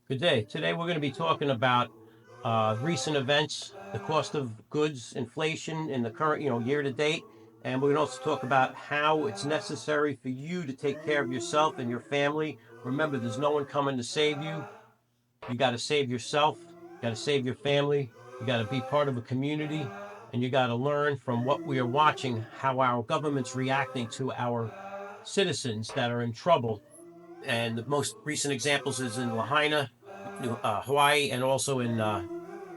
Good day. Today we're going to be talking about recent events, the cost of goods, inflation in the current, year to date, and we're going to also talk about how it's necessary for you to take care of yourself and your family. Remember, there's no one coming to save you. You got to save yourself. You got to save your family. You got to be part of a community, and you got to learn from what we are watching how our government's reacting to our citizens that are in trouble. And the most recent examples is in Lahaina, Hawaii, and also in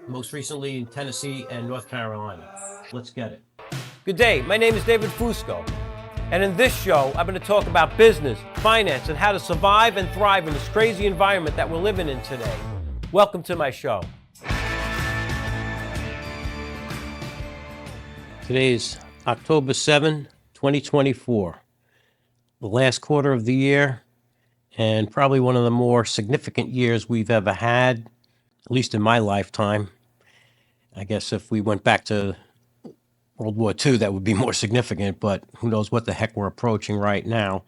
most recently in Tennessee and North Carolina. Let's get it. Good day. My name is David Fusco. And in this show, I'm going to talk about business, finance, and how to survive and thrive in this crazy environment that we're living in today. Welcome to my show. Today is October 7, 2024, the last quarter of the year, and probably one of the more significant years we've ever had, at least in my lifetime. I guess if we went back to World War II, that would be more significant, but who knows what the heck we're approaching right now.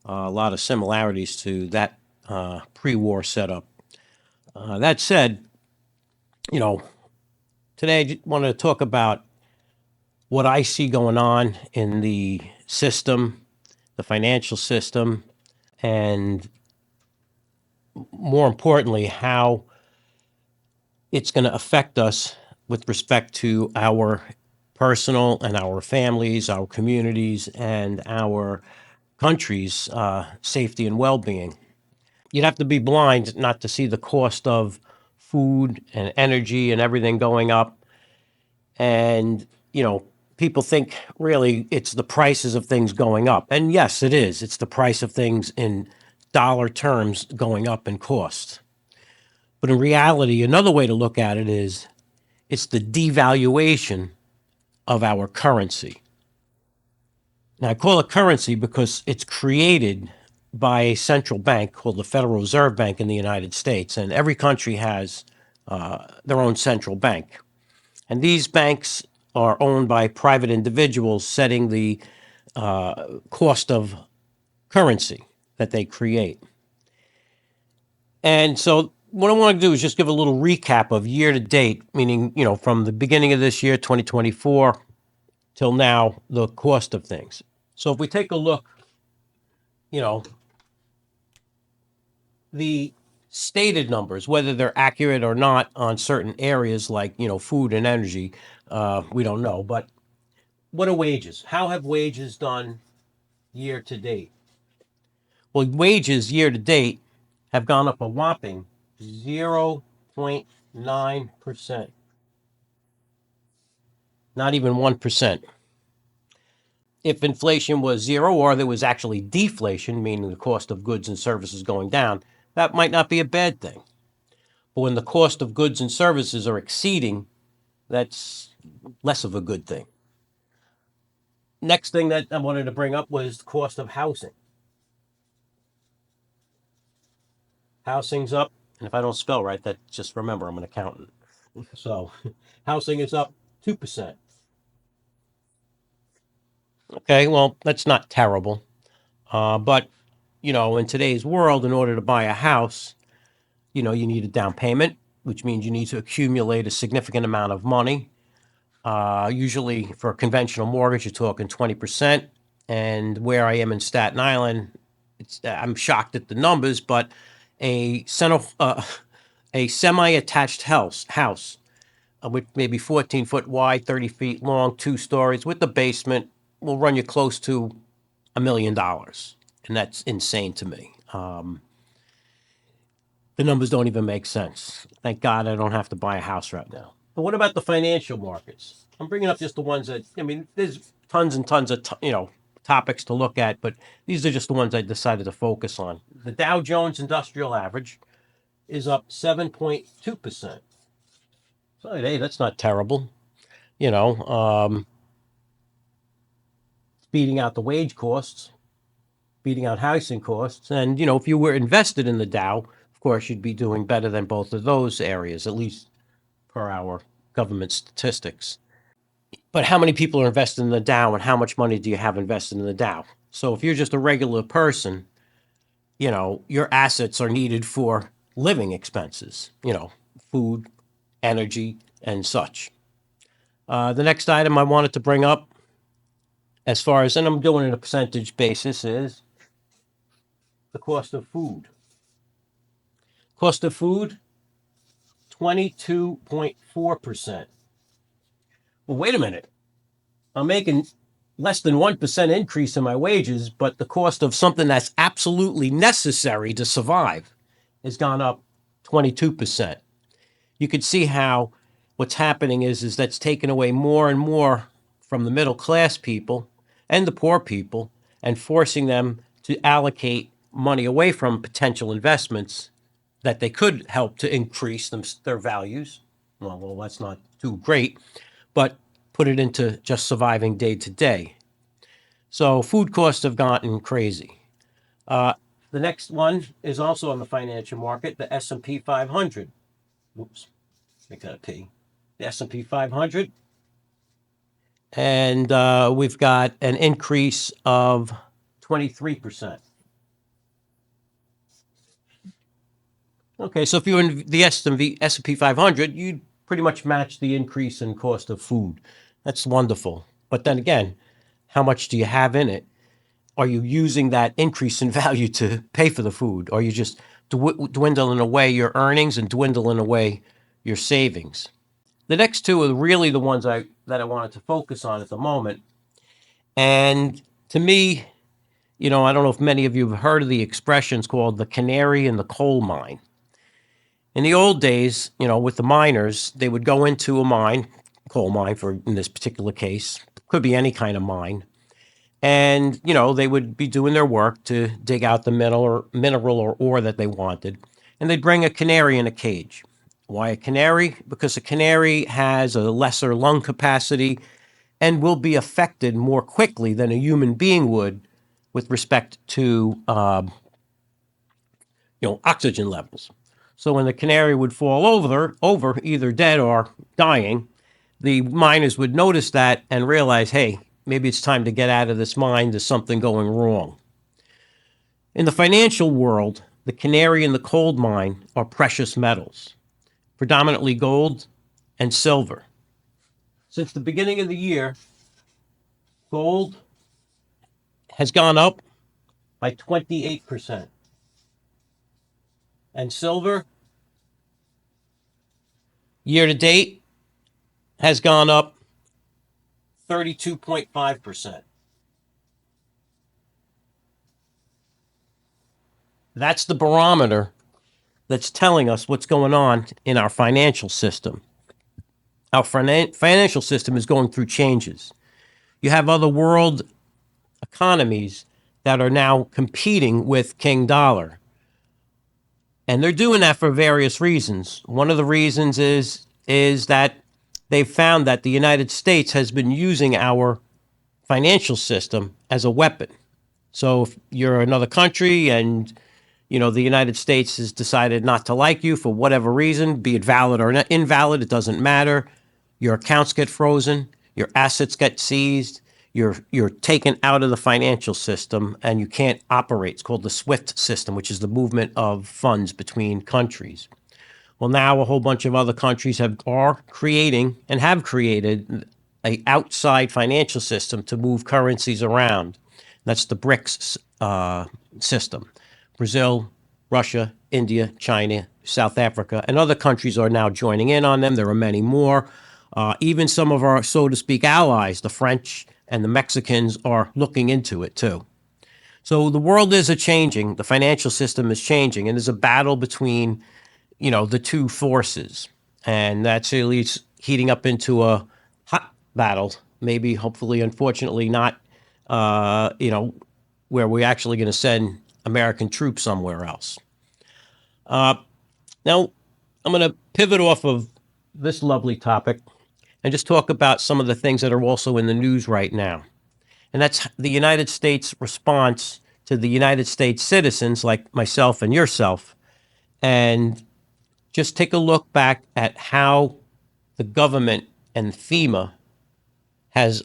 A lot of similarities to that pre-war setup. That said, today I just wanted to talk about what I see going on in the system, the financial system, and more importantly, how it's going to affect us with respect to our personal and our families, our communities, and our country's safety and well-being. You'd have to be blind not to see the cost of food and energy and everything going up. And, people think really it's the prices of things going up. And yes, it is. It's the price of things in dollar terms going up in cost. But in reality, another way to look at it is it's the devaluation of our currency. Now, I call it currency because it's created by a central bank called the Federal Reserve Bank in the United States, and every country has their own central bank. And these banks are owned by private individuals setting the cost of currency that they create. And so what I want to do is just give a little recap of year to date, meaning, from the beginning of this year, 2024, till now, the cost of things. So if we take a look, the stated numbers, whether they're accurate or not on certain areas like, food and energy, we don't know. But what are wages? How have wages done year to date? Well, wages year to date have gone up a whopping 0.9%. Not even 1%. If inflation was zero or there was actually deflation, meaning the cost of goods and services going down, that might not be a bad thing. But when the cost of goods and services are exceeding, that's less of a good thing. Next thing that I wanted to bring up was the cost of housing. Housing's up, and if I don't spell right, that just remember I'm an accountant. So housing is up 2%. Okay, well, that's not terrible. But, in today's world, in order to buy a house, you need a down payment, which means you need to accumulate a significant amount of money. Usually for a conventional mortgage, you're talking 20%. And where I am in Staten Island, I'm shocked at the numbers, but a semi-attached house with maybe 14 foot wide, 30 feet long, 2 stories with the basement will run you close to $1 million. And that's insane to me. The numbers don't even make sense. Thank God I don't have to buy a house right now. But what about the financial markets? I'm bringing up just the ones that, there's tons and tons of, topics to look at, but these are just the ones I decided to focus on. The Dow Jones Industrial Average is up 7.2%. So, hey, that's not terrible. It's beating out the wage costs, beating out housing costs. And, if you were invested in the Dow, of course, you'd be doing better than both of those areas, at least per our government statistics. But how many people are invested in the Dow and how much money do you have invested in the Dow? So if you're just a regular person, your assets are needed for living expenses, food, energy, and such. The next item I wanted to bring up, as far as, and I'm doing it on a percentage basis, is the cost of food. Cost of food, 22.4%. Well, wait a minute. I'm making less than 1% increase in my wages, but the cost of something that's absolutely necessary to survive has gone up 22%. You could see how what's happening is that's taken away more and more from the middle class people and the poor people and forcing them to allocate money away from potential investments that they could help to increase their values. Well, that's not too great, but put it into just surviving day to day. So food costs have gotten crazy. The next one is also on the financial market, the S&P 500. Oops, make that a P. The S&P 500. And we've got an increase of 23%. Okay, so if you're in the S&P 500, you'd pretty much match the increase in cost of food. That's wonderful. But then again, how much do you have in it? Are you using that increase in value to pay for the food? Or are you just dwindling away your earnings and dwindling away your savings? The next two are really the ones that I wanted to focus on at the moment. And to me, I don't know if many of you have heard of the expressions called the canary in the coal mine. In the old days, with the miners, they would go into a mine, coal mine in this particular case, could be any kind of mine, and, they would be doing their work to dig out the mineral or ore that they wanted, and they'd bring a canary in a cage. Why a canary? Because a canary has a lesser lung capacity and will be affected more quickly than a human being would with respect to, oxygen levels. So when the canary would fall over, either dead or dying, the miners would notice that and realize, hey, maybe it's time to get out of this mine. There's something going wrong. In the financial world, the canary in the coal mine are precious metals, predominantly gold and silver. Since the beginning of the year, gold has gone up by 28%. And silver, year to date, has gone up 32.5%. That's the barometer that's telling us what's going on in our financial system. Our financial system is going through changes. You have other world economies that are now competing with King Dollar. And they're doing that for various reasons. One of the reasons is that they've found that the United States has been using our financial system as a weapon. So if you're another country and the United States has decided not to like you for whatever reason, be it valid or invalid, it doesn't matter. Your accounts get frozen, your assets get seized, you're taken out of the financial system and you can't operate. It's called the SWIFT system, which is the movement of funds between countries. Well, now a whole bunch of other countries are creating and have created an outside financial system to move currencies around. That's the BRICS system. Brazil, Russia, India, China, South Africa, and other countries are now joining in on them. There are many more. Even some of our, so to speak, allies, the French and the Mexicans, are looking into it too. So the world is changing. The financial system is changing, and there's a battle between, the two forces, and that's really heating up into a hot battle. Maybe, hopefully, unfortunately, not. Where we're actually going to send American troops somewhere else. Now, I'm going to pivot off of this lovely topic and just talk about some of the things that are also in the news right now. And that's the United States response to the United States citizens like myself and yourself. And just take a look back at how the government and FEMA has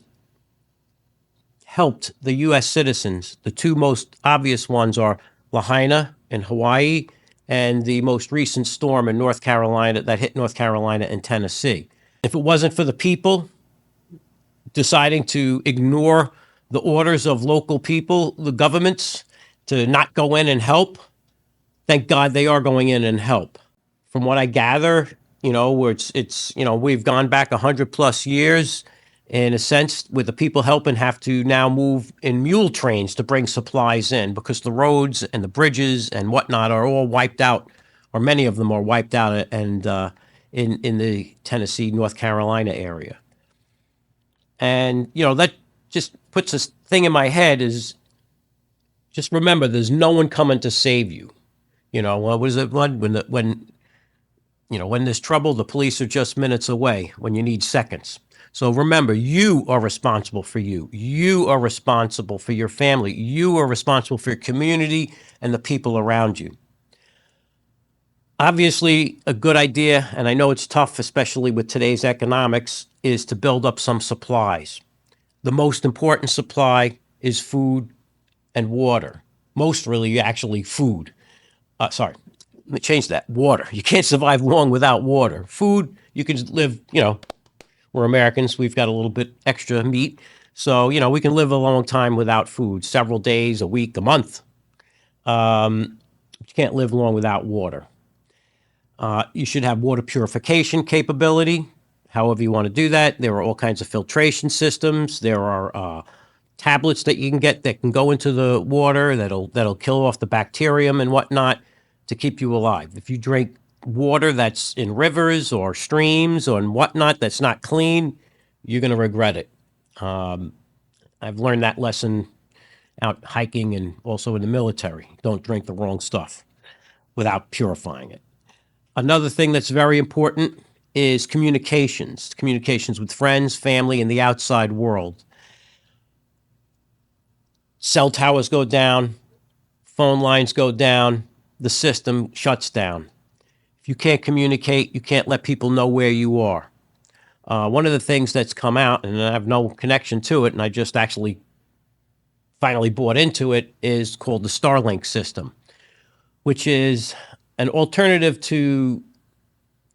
helped the U.S. citizens. The two most obvious ones are Lahaina in Hawaii and the most recent storm in North Carolina that hit North Carolina and Tennessee. If it wasn't for the people deciding to ignore the orders of local people, the governments, to not go in and help, thank God they are going in and help. From what I gather, where we've gone back 100+ years in a sense, with the people helping have to now move in mule trains to bring supplies in because the roads and the bridges and whatnot are all wiped out, or many of them are wiped out, and in the Tennessee, North Carolina area. And that just puts this thing in my head is just remember, there's no one coming to save you. What was it when there's trouble, the police are just minutes away when you need seconds. So remember, you are responsible for you. You are responsible for your family. You are responsible for your community and the people around you. Obviously, a good idea, and I know it's tough, especially with today's economics, is to build up some supplies. The most important supply is food and water. Most really, actually, food. Sorry, let me change that. Water. You can't survive long without water. Food, you can live, we're Americans. We've got a little bit extra meat. So, we can live a long time without food, several days, a week, a month. You can't live long without water. You should have water purification capability, however you want to do that. There are all kinds of filtration systems. There are tablets that you can get that can go into the water that'll kill off the bacterium and whatnot to keep you alive. If you drink water that's in rivers or streams or whatnot that's not clean, you're going to regret it. I've learned that lesson out hiking and also in the military. Don't drink the wrong stuff without purifying it. Another thing that's very important is communications with friends, family, and the outside world. Cell towers go down, phone lines go down, the system shuts down. If you can't communicate, you can't let people know where you are. One of the things that's come out, and I have no connection to it, and I just actually finally bought into it, is called the Starlink system, which is an alternative to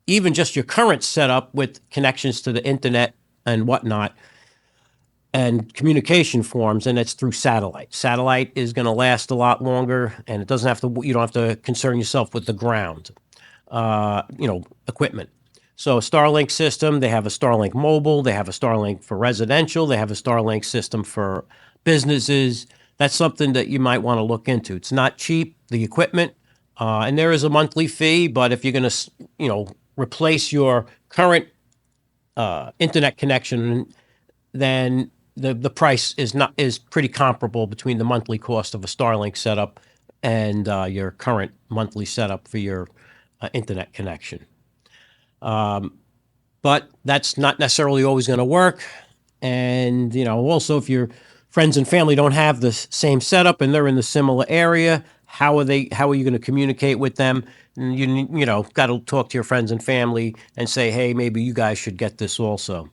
even just your current setup with connections to the internet and whatnot and communication forms, and it's through satellite. Satellite is going to last a lot longer, and you don't have to concern yourself with the ground, equipment. So Starlink system, they have a Starlink mobile, they have a Starlink for residential, they have a Starlink system for businesses. That's something that you might want to look into. It's not cheap, the equipment, and there is a monthly fee, but if you're going to, replace your current internet connection, then the price is pretty comparable between the monthly cost of a Starlink setup and your current monthly setup for your internet connection. But that's not necessarily always going to work. And, also if your friends and family don't have the same setup and they're in the similar area, how are you going to communicate with them? And you got to talk to your friends and family and say, hey, maybe you guys should get this also.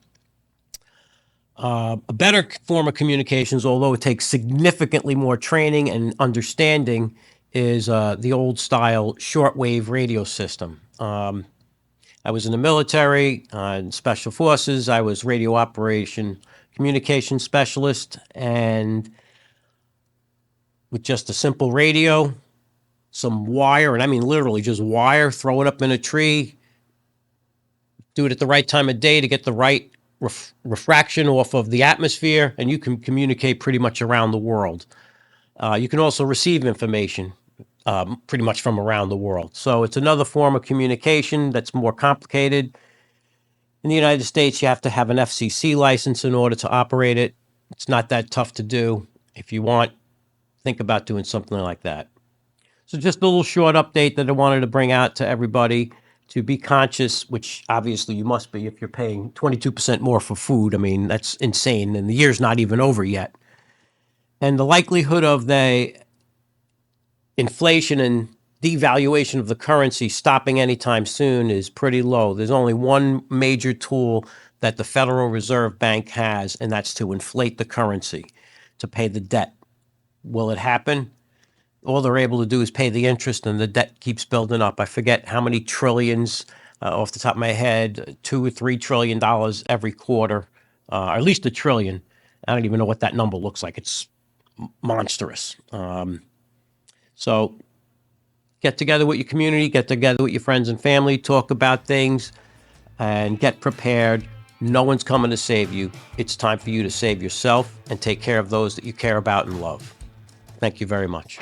A better form of communications, although it takes significantly more training and understanding, is the old style shortwave radio system. I was in the military, in Special Forces. I was radio operation communication specialist, and with just a simple radio, some wire, and I mean literally just wire, throw it up in a tree, do it at the right time of day to get the right refraction off of the atmosphere, and you can communicate pretty much around the world. You can also receive information pretty much from around the world. So it's another form of communication that's more complicated. In the United States, you have to have an FCC license in order to operate it. It's not that tough to do. If you want, think about doing something like that. So just a little short update that I wanted to bring out to everybody, to be conscious, which obviously you must be if you're paying 22% more for food. I mean, that's insane, and the year's not even over yet. And the likelihood of the inflation and devaluation of the currency stopping anytime soon is pretty low. There's only one major tool that the Federal Reserve Bank has, and that's to inflate the currency, to pay the debt. Will it happen? all they're able to do is pay the interest, and the debt keeps building up. I forget how many trillions, off the top of my head, $2 or $3 trillion every quarter, or at least a trillion. I don't even know what that number looks like. It's monstrous. So get together with your community, get together with your friends and family, talk about things, and get prepared. No one's coming to save you. It's time for you to save yourself and take care of those that you care about and love. Thank you very much.